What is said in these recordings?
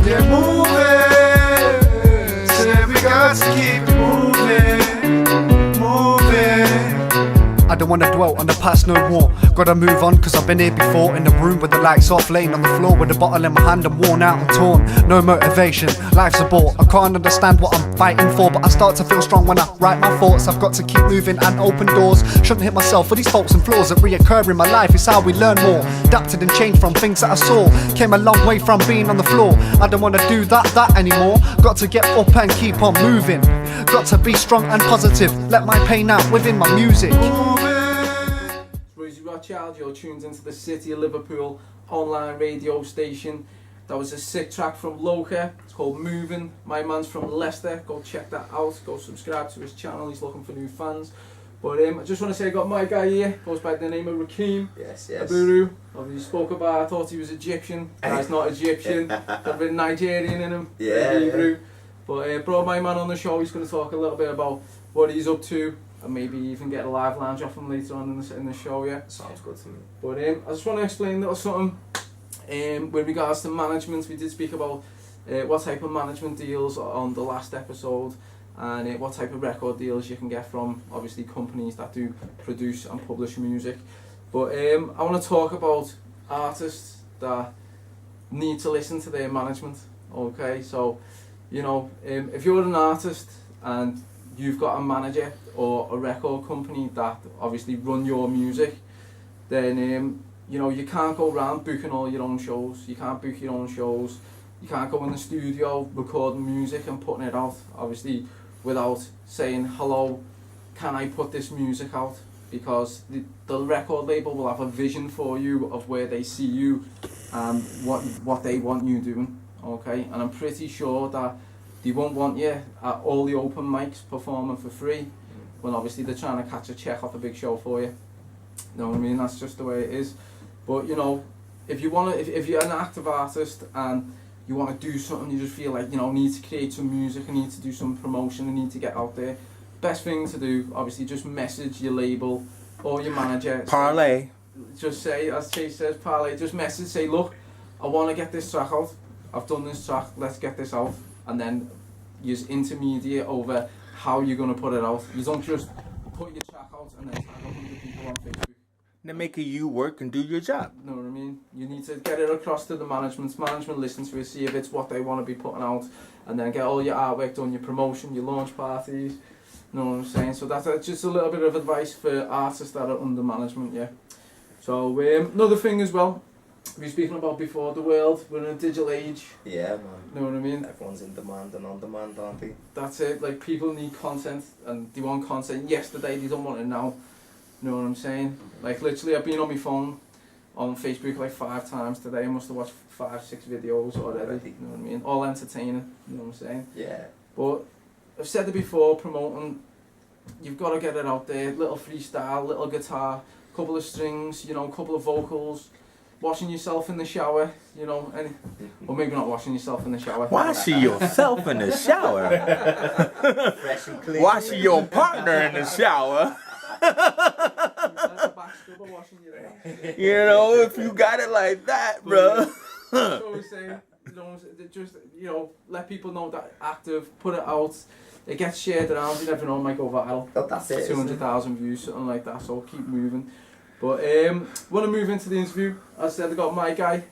Yeah, moving. Say we got to keep moving, moving. I don't wanna dwell on the past no more. Gotta move on cause I've been here before. In the room with the lights off, laying on the floor with a bottle in my hand. I'm worn out and torn, no motivation, life's a bore. I can't understand what I'm fighting for, but I start to feel strong when I write my thoughts. I've got to keep moving and open doors. Shouldn't hit myself for these faults and flaws that reoccur in my life. It's how we learn more. Adapted and changed from things that I saw. Came a long way from being on the floor. I don't wanna do that anymore. Got to get up and keep on moving. Got to be strong and positive. Let my pain out within my music. Royzy, you're tuned into the City of Liverpool online radio station. That was a sick track from Loca. It's called Moving. My man's from Leicester. Go check that out. Go subscribe to his channel. He's looking for new fans. But I just want to say I got my guy here. Goes by the name of Rakeem Abuji. Obviously spoke about. I thought he was Egyptian. He's not Egyptian. Got a bit of Nigerian in him. Hebrew. But brought my man on the show. He's going to talk a little bit about what he's up to. And maybe even get a live lounge off him later on in the show, yeah. Sounds good to me. But I just want to explain a little something. With regards to management, we did speak about what type of management deals on the last episode, and what type of record deals you can get from obviously companies that do produce and publish music. But I want to talk about artists that need to listen to their management. Okay, so you know, if you're an artist and you've got a manager or a record company that obviously run your music, then you know, you can't go around booking all your own shows. You can't book your own shows. You can't go in the studio recording music and putting it out, obviously, without saying, hello, can I put this music out? Because the record label will have a vision for you of where they see you and what they want you doing, okay? And I'm pretty sure that they won't want you at all the open mics performing for free when obviously they're trying to catch a check off a big show for you. You know what I mean? That's just the way it is. But you know, if you want to, if you're an active artist and you want to do something, you just feel like, you know, need to create some music, I need to do some promotion, I need to get out there. Best thing to do, obviously, just message your label or your manager. Parlay. Just say, as Chase says, parlay. Just message, say, look, I want to get this track out. I've done this track. Let's get this out. And then use intermediate over how you're going to put it out. You don't just put your track out and then tag 100 people on Facebook. Then make you work and do your job. You know what I mean? You need to get it across to the management. Management listen to it, see if it's what they want to be putting out, and then get all your artwork done, your promotion, your launch parties. You know what I'm saying? So that's just a little bit of advice for artists that are under management, yeah. So another thing as well, we were speaking about before, the world, we're in a digital age. Yeah, man. You know what I mean? Everyone's in demand and on demand, aren't they? That's it, like people need content, and they want content yesterday, they don't want it now. You know what I'm saying? Like literally I've been on my phone on Facebook like 5 times today. I must have watched 5-6 videos already. You know what I mean? All entertaining, you know what I'm saying? Yeah. But I've said it before, promoting, you've got to get it out there. Little freestyle, little guitar, couple of strings, you know, couple of vocals. Washing yourself in the shower, you know, or maybe not washing yourself in the shower. Washing yourself in the shower. Fresh and clean. Washing your partner in the shower. You know, if you got it like that, bro. That's what we're saying. Just, you know, let people know that active, put it out. It gets shared around, you never know, it might go viral. Oh, that's it. 200,000 views, something like that, so keep moving. But want to move into the interview. As I said, I got my guy.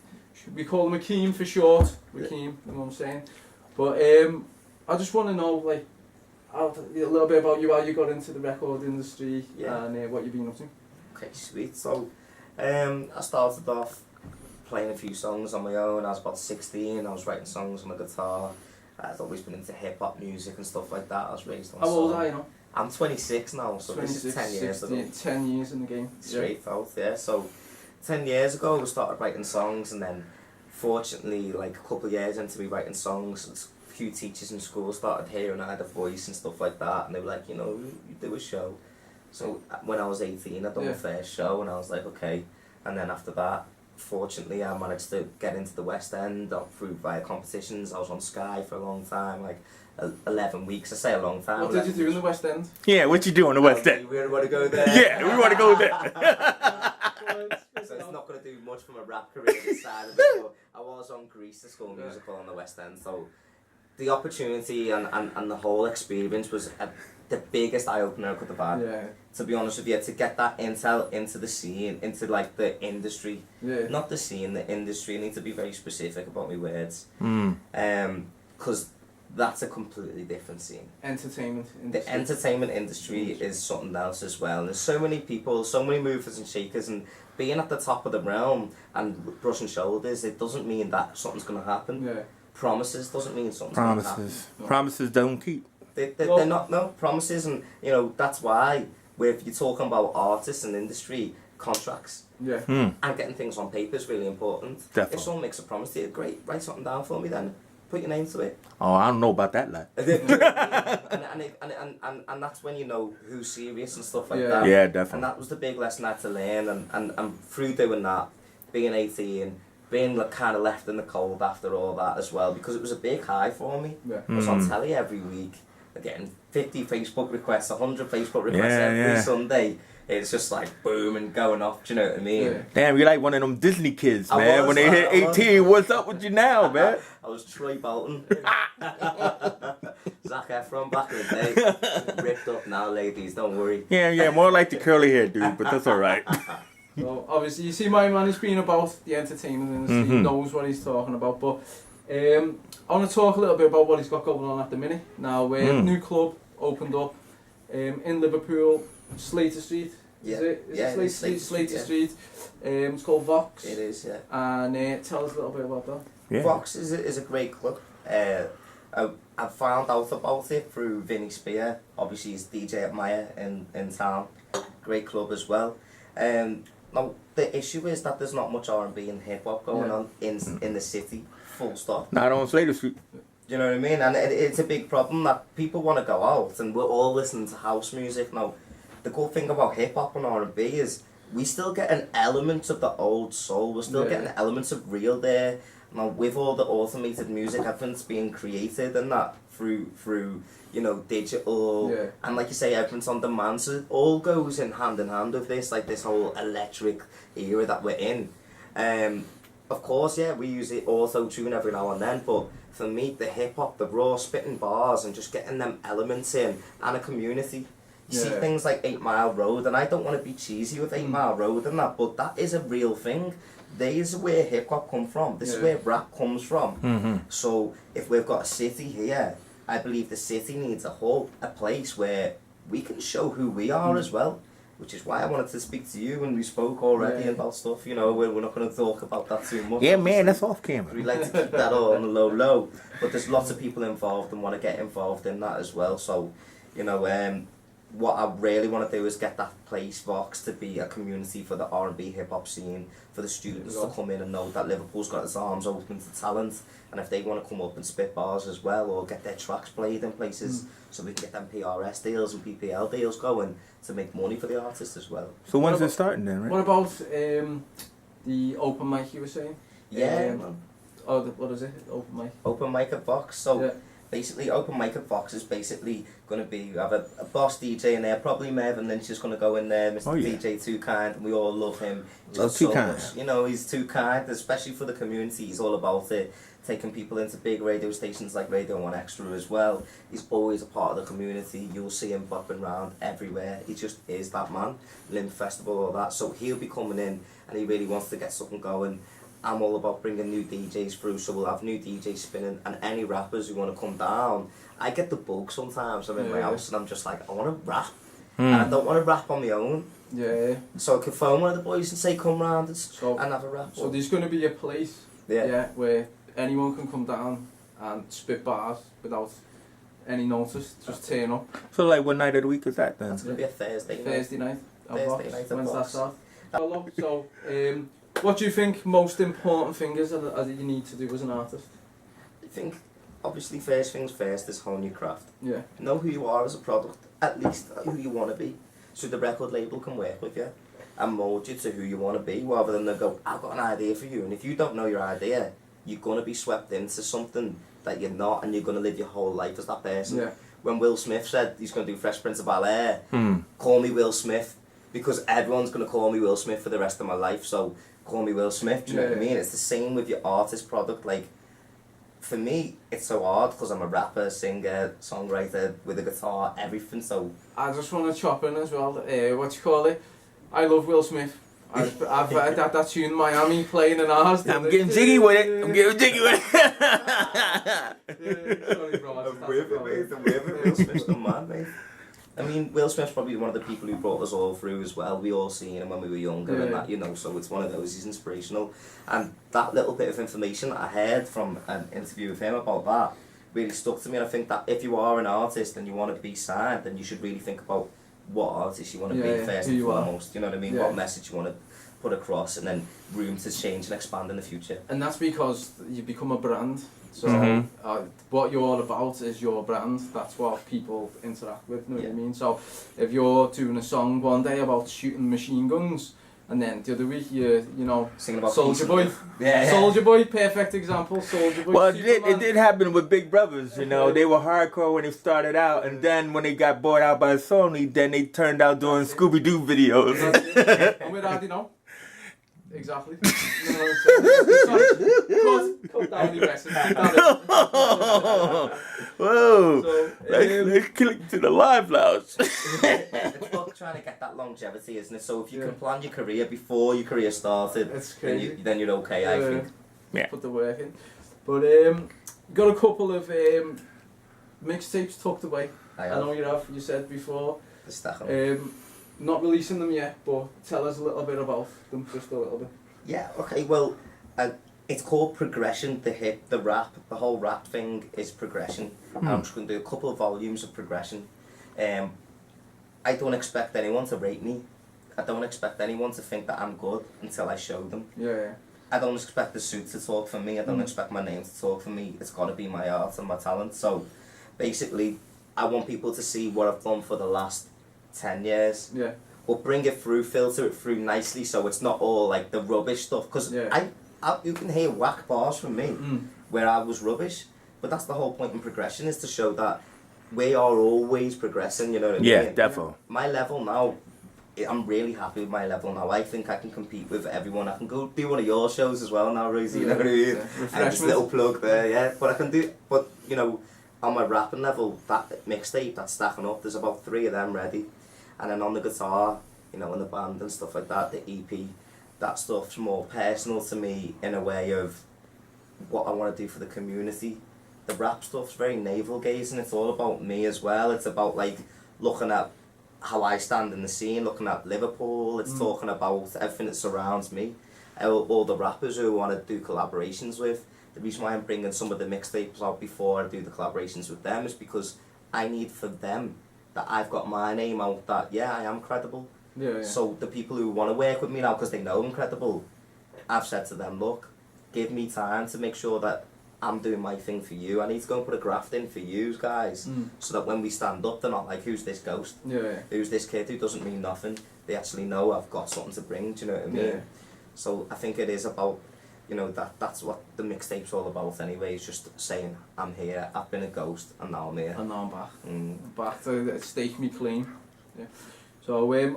We call him Rakeem for short. Rakeem, you know what I'm saying? But I just want to know, like, a little bit about you, how you got into the record industry, and what you've been up to. Okay, sweet. So, I started off playing a few songs on my own. I was about 16. I was writing songs on the guitar. I'd always been into hip-hop music and stuff like that. I was raised on How old are you now? I'm 26 now, so 26, this is 10 years 16, ago. 10 years in the game. Straight out, yeah. So 10 years ago we started writing songs, and then fortunately like a couple of years into me writing songs, a few teachers in school started hearing I had a voice and stuff like that, and they were like, you know, you do a show. So when I was 18 I done my first show, and I was like, okay. And then after that, fortunately I managed to get into the West End through via competitions. I was on Sky for a long time, like 11 weeks. I say a long time. What did you do in the West End? Yeah, what you do in the West End? We really want to go there. Yeah, we want to go there. So it's not going to do much from a rap career this side of it, but I was on Grease, the school musical on the West End, so the opportunity and the whole experience was the biggest eye-opener I could have had. Yeah. To be honest with you, to get that intel into the scene, into like the industry, not the scene, the industry. I need to be very specific about my words, because that's a completely different scene. Entertainment industry. The entertainment industry is something else as well. And there's so many people, so many movers and shakers, and being at the top of the realm and brushing shoulders, it doesn't mean that something's going to happen. Yeah. Promises doesn't mean something's going to happen. Promises don't keep. They're not, no, promises, and you know, that's why if you're talking about artists and industry, contracts and getting things on paper is really important. Definitely. If someone makes a promise to you, great, write something down for me then, put your name to it. Oh, I don't know about that, lad. and that's when you know who's serious and stuff like that. Yeah, definitely. And that was the big lesson I had to learn, and through doing that, being 18, being like, kind of left in the cold after all that as well, because it was a big high for me. I was on telly every week, getting 50 Facebook requests, 100 Facebook requests every Sunday. It's just like boom and going off, do you know what I mean? Yeah. Damn, you're like one of them Disney kids, I man. was, When they hit 18, what's up with you now, man? I was Troy Bolton. Zac Efron back in the day. Ripped up now, ladies, don't worry. Yeah, more like the curly hair dude, but that's alright. So obviously, you see, my man has been about the entertainment industry. He knows what he's talking about. But I want to talk a little bit about what he's got going on at the minute. Now, new club opened up in Liverpool, Slater Street. Is it Slater Street. It's called Vox. It is, yeah. And tell us a little bit about that. Yeah. Vox is a great club. I found out about it through Vinny Spear. Obviously, he's DJ at Maya in town. Great club as well. Now, the issue is that there's not much R&B and hip-hop going on in the city, full stop. Not on Slater Street. Do you know what I mean? And it's a big problem that people want to go out, and we're all listening to house music. Now, the good thing about hip-hop and R&B is we still get an element of the old soul. We're still getting elements of real there. Now, with all the automated music, everything's being created and that through you know, digital, and like you say, everything's on demand, so it all goes in hand with this, like this whole electric era that we're in. Of course, we use it auto-tune every now and then, but for me, the hip-hop, the raw spitting bars and just getting them elements in, and a community. You see things like 8 Mile Road, and I don't want to be cheesy with 8 Mile Road and that, but that is a real thing. This is where hip-hop comes from, this is where rap comes from. So if we've got a city here, I believe the city needs a place where we can show who we are as well, which is why I wanted to speak to you when we spoke already about stuff, you know, we're not going to talk about that too much. Yeah, man, that's off camera. We like to keep that all on the low, but there's lots of people involved and want to get involved in that as well, so, you know, what I really want to do is get that place, Vox, to be a community for the R&B hip-hop scene, for the students to come in and know that Liverpool's got its arms open to talent, and if they want to come up and spit bars as well, or get their tracks played in places, so we can get them PRS deals and PPL deals going to make money for the artists as well. So when's it starting then, right? What about the open mic you were saying? Yeah, man. What is it? Open mic? Open mic at Vox, so... Basically, open mic at Vox is basically going to be, have a boss DJ in there, probably Mervyn Lynch is going to go in there, Mr. DJ Too Kind, and we all love him. Love Too Kind. You know, he's too kind, especially for the community, he's all about it, taking people into big radio stations like Radio 1 Extra as well. He's always a part of the community, you'll see him bopping around everywhere, he just is that man. Limb Festival, all that, so he'll be coming in, and he really wants to get something going. I'm all about bringing new DJs through, so we'll have new DJs spinning, and any rappers who want to come down. I get the bug sometimes, I'm in my house and I'm just like, I want to rap, and I don't want to rap on my own. So I can phone one of the boys and say, come round and have a rap. So there's going to be a place where anyone can come down and spit bars without any notice, just turn up. So like what night of the week is that then? That's going to be a Thursday night. Thursday night. When's that start? So, what do you think most important thing is that you need to do as an artist? I think, obviously, first things first is hone your craft. Yeah. Know who you are as a product, at least who you want to be, so the record label can work with you and mould you to who you want to be, rather than they go, I've got an idea for you, and if you don't know your idea, you're going to be swept into something that you're not, and you're going to live your whole life as that person. Yeah. When Will Smith said he's going to do Fresh Prince of Bel-Air, call me Will Smith, because everyone's going to call me Will Smith for the rest of my life, so call me Will Smith, do you know what I mean? It's the same with your artist product. Like, for me, it's so hard because I'm a rapper, singer, songwriter with a guitar, everything. So I just want to chop in as well. What you call it? I love Will Smith. I've heard that tune Miami playing in ours. I'm getting jiggy with it. I'm getting jiggy with it. Sorry, bro. I'm with it, mate. I'm with it. Will Smith's the man, mate. I mean, Will Smith's probably one of the people who brought us all through as well. We all seen him when we were younger and that, you know, so it's one of those, he's inspirational. And that little bit of information that I heard from an interview with him about that really stuck to me. And I think that if you are an artist and you want to be signed, then you should really think about what artist you want to be first and foremost. You know what I mean? What message you want to put across, and then room to change and expand in the future. And that's because you become a brand. So what you're about is your brand. That's what people interact with, you know what I mean? So if you're doing a song one day about shooting machine guns, and then the other week you know, singing about Soldier Boy. Soldier Boy, perfect example, Soldier Boy. Well, it did happen with Big Brothers, you know. They were hardcore when they started out, and then when they got bought out by Sony, then they turned out doing Scooby-Doo videos. And we're already know. Exactly. Cut down the rest. Whoa! So, let's click to the live lounge. It's about trying to get that longevity, isn't it? So if you can plan your career before your career started, then you're okay, I think. Yeah. Put the work in. But got a couple of mixtapes tucked away. I know you have. You said before. Not releasing them yet, but tell us a little bit about them, just a little bit. Yeah, okay, well, it's called progression, the hip, the rap, the whole rap thing is progression. And I'm just going to do a couple of volumes of progression. I don't expect anyone to rate me. I don't expect anyone to think that I'm good until I show them. I don't expect the suit to talk for me, I don't expect my name to talk for me. It's got to be my art and my talent. So, basically, I want people to see what I've done for the last 10 years. But bring it through, filter it through nicely so it's not all like the rubbish stuff. Because you can hear whack bars from me where I was rubbish. But that's the whole point in progression, is to show that we are always progressing, you know what I mean? Yeah, definitely. My level now, I'm really happy with my level now. I think I can compete with everyone. I can go do one of your shows as well now, Royzy, you know what I mean? And just a little plug there, But I can do, but you know, on my rapping level, that mixtape, that's stacking up, there's about 3 of them ready. And then on the guitar, you know, in the band and stuff like that, the EP, that stuff's more personal to me in a way of what I want to do for the community. The rap stuff's very navel-gazing, it's all about me as well. It's about like looking at how I stand in the scene, looking at Liverpool, it's talking about everything that surrounds me. All the rappers who I want to do collaborations with. The reason why I'm bringing some of the mixtapes out before I do the collaborations with them is because I need for them that I've got my name out, that I am credible. So the people who want to work with me now because they know I'm credible, I've said to them, look, give me time to make sure that I'm doing my thing for you. I need to go and put a graft in for you guys, so that when we stand up, they're not like, who's this ghost? Who's this kid who doesn't mean nothing? They actually know I've got something to bring, do you know what I mean? So I think it is about, you know, that's what the mixtape's all about anyway, it's just saying, I'm here, I've been a ghost, and now I'm here. And now I'm back. Back to stake me clean. So we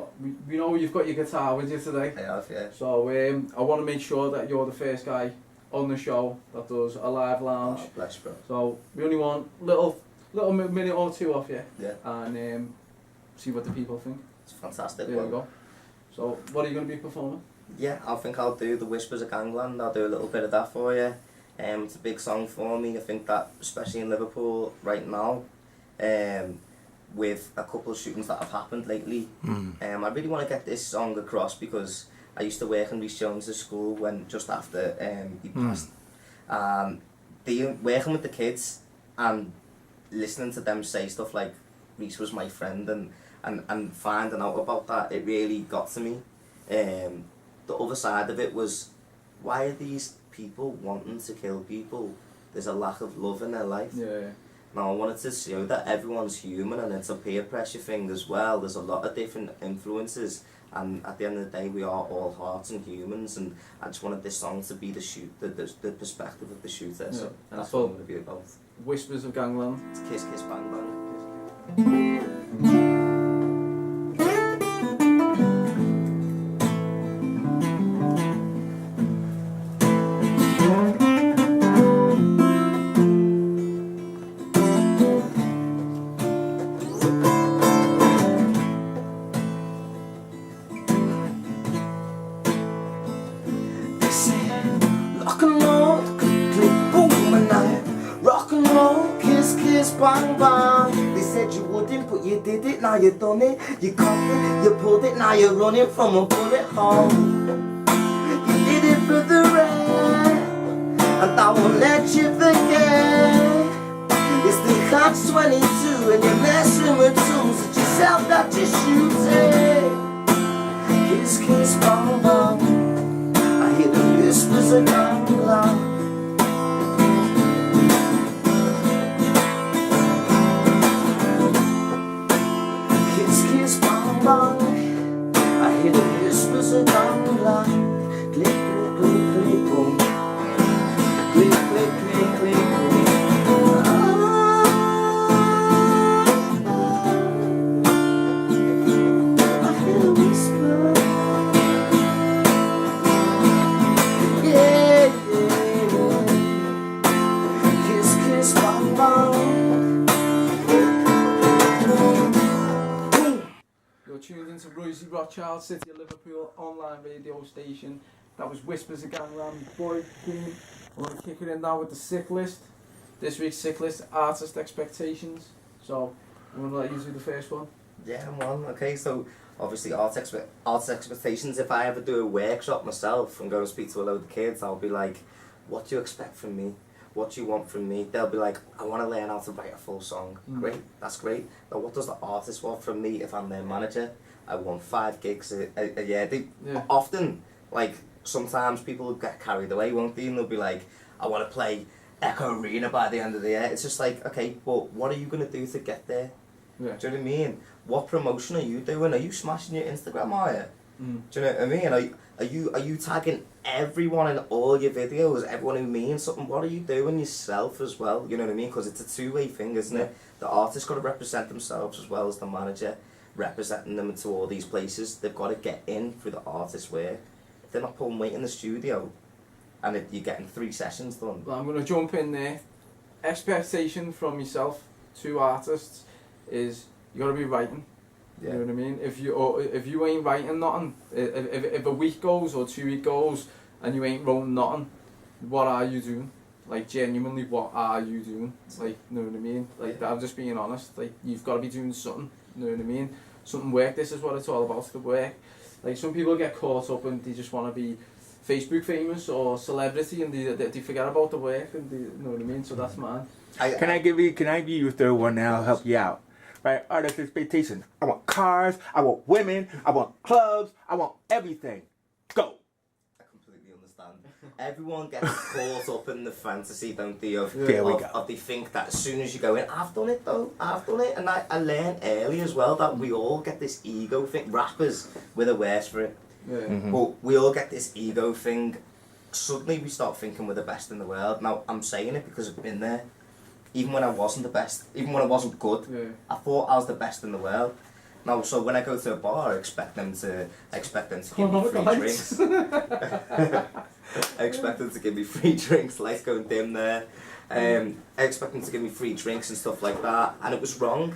know you've got your guitar with you today. I have, So I want to make sure that you're the first guy on the show that does a live lounge. Oh, bless you, bro. So we only want little minute or 2 off you. Yeah. And see what the people think. It's fantastic. There we go. So what are you going to be performing? Yeah, I think I'll do The Whispers of Gangland. I'll do a little bit of that for you. It's a big song for me. I think that, especially in Liverpool right now, with a couple of shootings that have happened lately, I really want to get this song across because I used to work in Rhys Jones' school when just after he passed. Working with the kids and listening to them say stuff like Rhys was my friend and finding out about that, it really got to me. The other side of it was, why are these people wanting to kill people? There's a lack of love in their life. Now I wanted to show that everyone's human and it's a peer pressure thing as well. There's a lot of different influences, and at the end of the day we are all hearts and humans, and I just wanted this song to be the perspective of the shooter. So that's what I'm going to be about. Whispers of Gangland. It's Kiss Kiss Bang Bang. They say rock and roll, click click boom and I rock and roll, kiss kiss bang bang. They said you wouldn't, but you did it. Now you done it. You cut it, you pulled it. Now you're running from a bullet hole. You did it for the rest, and I won't let you forget. It's the catch-22 and you're messing with tools. It's yourself that you're shooting. Kiss kiss bang bang. I hear the whispers of gambler. Kiss kiss bang bang. I hear the whispers of gambler. Click click click click boom. Click click click click boom. I hear the whisper. Yeah, yeah. Kiss, kiss, bang, bang. You're tuned into Royzy Rothschild City of Liverpool online radio station. That was Whispers of Gangland, boy Rakeem. I'm going to kick it in now with the sick list. This week's sick list, artist expectations. So, I'm going to let you do the first one. Yeah, man. Okay, so obviously arts expectations. If I ever do a workshop myself and go and speak to a load of kids, I'll be like, what do you expect from me? What do you want from me? They'll be like, I want to learn how to write a full song. Great, that's great. Now what does the artist want from me if I'm their manager? I want 5 gigs a year. Often, like, sometimes people get carried away, won't they? And they'll be like, I want to play Echo Arena by the end of the year. It's just like, okay, but what are you going to do to get there? Yeah. Do you know what I mean? What promotion are you doing? Are you smashing your Instagram, are you? Do you know what I mean? Are you tagging everyone in all your videos, everyone who means something? What are you doing yourself as well? You know what I mean? Because it's a two-way thing, isn't it? The artist's got to represent themselves as well as the manager representing them into all these places. They've got to get in through the artist's work. If they're not pulling weight in the studio and you're getting 3 sessions done. Well, I'm going to jump in there. Expectation from yourself to artists is you got to be writing. Yeah. You know what I mean? If you ain't writing nothing, if a week goes or 2 weeks goes and you ain't wrote nothing, what are you doing? Like, genuinely, what are you doing? Like, you know what I mean? Like, I'm just being honest. Like, you've got to be doing something. You know what I mean? Something work. This is what it's all about, the work. Like, some people get caught up and they just want to be Facebook famous or celebrity and they forget about the work and you know what I mean? So that's mine. Can I give you a third one now? I'll help you out. Right, artist expectations. I want cars, I want women, I want clubs, I want everything. Go. I completely understand. Everyone gets caught up in the fantasy, don't they? Of they think that as soon as you go in, I've done it though, I've done it. And I learned early as well that we all get this ego thing. Rappers, we're the worst for it. Yeah. But we all get this ego thing. Suddenly we start thinking we're the best in the world. Now, I'm saying it because I've been there. Even when I wasn't the best, even when I wasn't good, I thought I was the best in the world. Now, so when I go to a bar, I expect them to give me free drinks. I expect them to give me free drinks, lights going dim there. I expect them to give me free drinks and stuff like that, and it was wrong.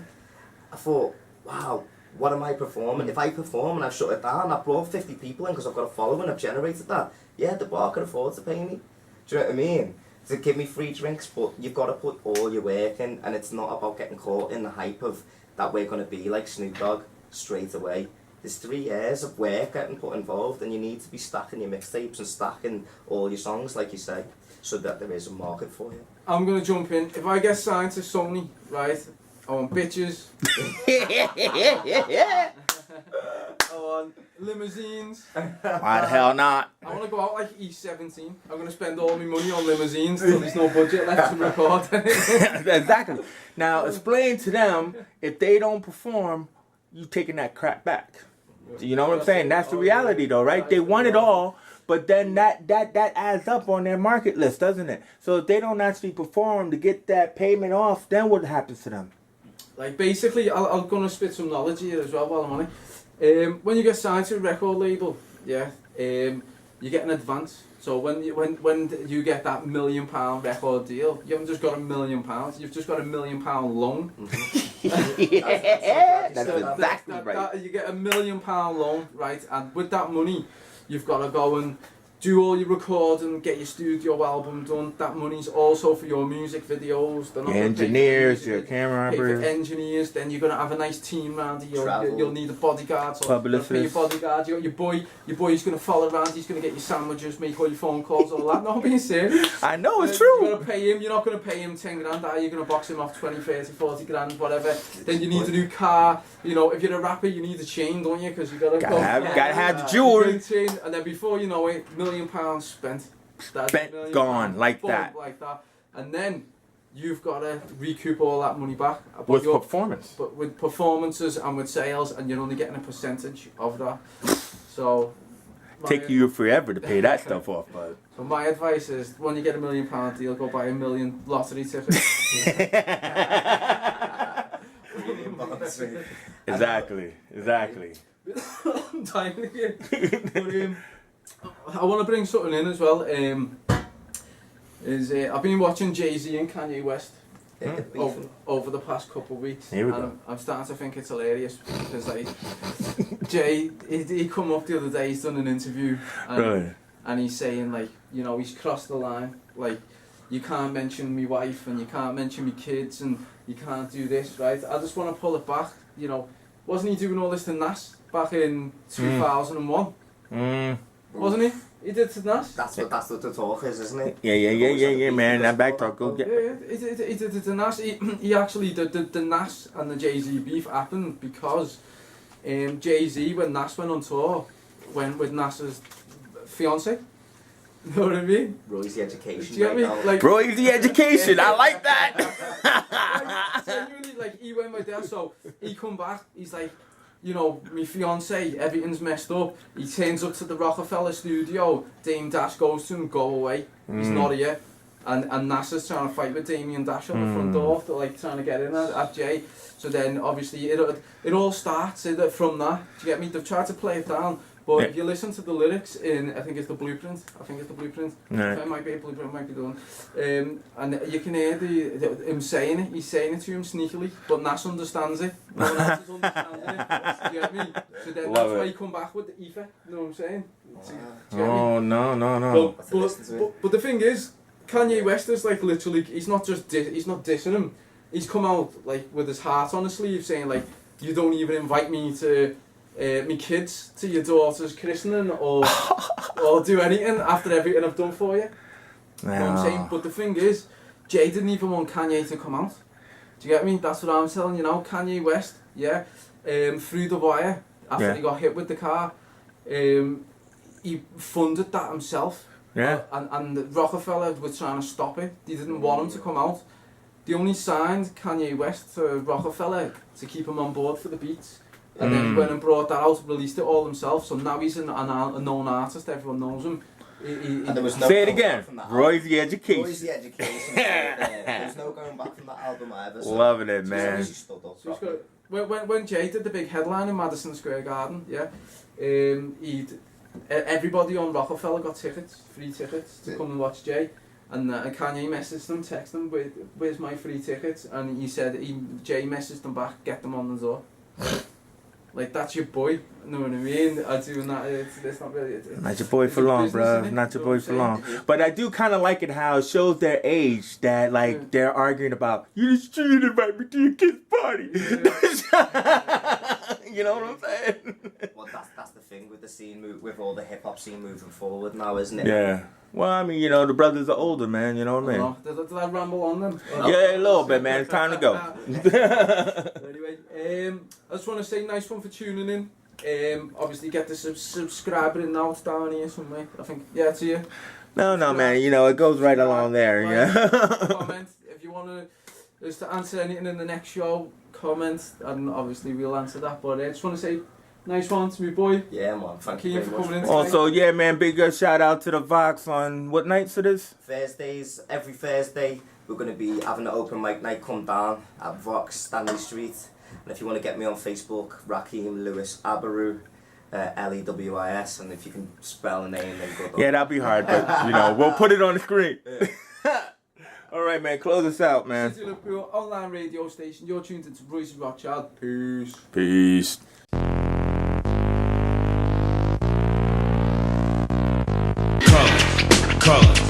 I thought, wow, what am I performing? If I perform and I've shut it down, I've brought 50 people in because I've got a following, I've generated that. Yeah, the bar can afford to pay me. Do you know what I mean? To give me free drinks, but you've got to put all your work in, and it's not about getting caught in the hype of that we're going to be like Snoop Dogg straight away. There's 3 years of work getting put involved, and you need to be stacking your mixtapes and stacking all your songs, like you say, so that there is a market for you. I'm going to jump in. If I get signed to Sony, right, I want bitches. I want limousines. Why the hell not? I want to go out like E17. I'm going to spend all my money on limousines until there's no budget left to record. Exactly. Now, explain to them, if they don't perform, you taking that crap back. You know what I'm saying? That's the reality though, right? They want it all, but then that adds up on their market list, doesn't it? So if they don't actually perform to get that payment off, then what happens to them? Like, basically, I'm going to spit some knowledge here as well while I'm on it. When you get signed to a record label, yeah, you get an advance. So when you get that £1 million record deal, you haven't just got £1 million, you've just got £1 million loan. That's exactly right. You get £1 million loan, right? And with that money, you've got to go and do all your recording, get your studio album done. That money's also for your music videos. They're not Your gonna pay for engineers, music, your camera pay for operators. engineers. Then you're gonna have a nice team around you. Travel. You'll need a bodyguard. So you're gonna pay your Publicists. bodyguard. You got your boy. Your boy's gonna follow around. He's gonna get your sandwiches, make all your phone calls, all that. Not being serious. I know, it's You're true. gonna pay him. You're not gonna pay him 10 grand. Are you? You're gonna box him off 20, 30, 40 grand, whatever. Then you need a new car. You know, if you're a rapper, you need a chain, don't you? Because you gotta Gotta have the jewelry. chain, and then before you know it, £1 million spent. That's Spent, £1 million gone, like boom, that. like that, and then you've got to recoup all that money back. But With you're- performance. but with performances and with sales, and you're only getting a percentage of that. So Take you forever to pay that stuff off, bud. So my advice is, when you get £1 million deal, go buy 1 million lottery tickets. Exactly. I'm dying here. But, I want to bring something in as well. I've been watching Jay-Z and Kanye West over the past couple of weeks. Here we and go. I'm starting to think it's hilarious because like Jay, he come up the other day. He's done an interview Right. and he's saying like, you know, he's crossed the line. Like, you can't mention me wife and you can't mention me kids and you can't do this, right? I just want to pull it back. You know, wasn't he doing all this to Nas back in 2001? Wasn't he? He did to Nas. That's what the talk is, isn't it? Yeah, man. That back talk, go Yeah, get. he did it to Nas. He actually, the Nas and the Jay-Z beef happened because Jay-Z, when Nas went on tour, went with Nas's fiance. You know what I mean? Royzy education. Do you get me? right now. Like, Royzy education, I like that. genuinely, like, he went with that, so he come back, he's like, you know, my fiance, everything's messed up. He turns up to the Rockefeller studio, Dame Dash goes to him, go away, he's not here. And NASA's trying to fight with Damien Dash on the front door, to, like, trying to get in at Jay. So then, obviously, it all starts from that. Do you get me? They've tried to play it down. But if you listen to the lyrics in, I think it's the Blueprint. No. It might be a Blueprint, might be done. And you can hear him saying it. He's saying it to him sneakily, but Nas understands it. No one else is understanding it. Do you get me? So then that's why he come back with the ether. You know what I'm saying? Do you get me? Oh, no. But the thing is, Kanye West is like literally, he's not dissing him. He's come out like with his heart on his sleeve saying like, you don't even invite me to me kids to your daughter's christening or do anything after everything I've done for you. You know what I'm saying? But the thing is, Jay didn't even want Kanye to come out. Do you get me? That's what I'm telling you now. Kanye West, through the wire, after he got hit with the car, he funded that himself. Yeah. And Rockefeller were trying to stop it. They didn't want him to come out. They only signed Kanye West to Rockefeller to keep him on board for the beats. And then he went and brought that out, released it all himself. So now he's a known artist, everyone knows him. And there was no Say it going again. back from that Royzy album. education. Royzy education. There's no going back from that album either. So Loving it, man. She stood up. So when Jay did the big headline in Madison Square Garden, everybody on Rockefeller got tickets, free tickets to come and watch Jay. And Kanye messaged them, texted them, where's my free tickets? And he said, Jay messaged them back, get them on the door. Like, that's your boy, you know what I mean? I'm doing that, it's not really... Not your boy for long, bro. Not your boy for long. But I do kind of like it how it shows their age that, like, they're arguing about, you didn't invite me to your kid's party. You know what I'm saying? Well, that's the thing with the scene, with all the hip hop scene moving forward now, isn't it? Yeah. Well, I mean, you know, the brothers are older, man. You know what I mean? Did I ramble on them? Yeah, a little bit, man. It's time to go. Anyway, I just want to say nice one for tuning in. Obviously, get the subscriber in now. It's down here somewhere. I think, it's here. No, man. You know, it goes right along there. Yeah. Comment if you want to answer anything in the next show. Comment, and obviously we'll answer that. But I just want to say nice one to me boy. Yeah, man. Thank you Rakeem very for much. coming in. Also, yeah, man. Big shout out to the Vox on what nights it is? Thursdays, every Thursday, we're going to be having an open mic night come down at Vox, Stanley Street. And if you want to get me on Facebook, Rakeem Lewis Abaru, Lewis, and if you can spell the name, then good. Yeah, that'll be hard, but you know, we'll put it on the screen. All right. right, man. Close us out, man. City Liverpool online radio station. You're tuned into Royzy Rothschild. Peace. Peace. Color.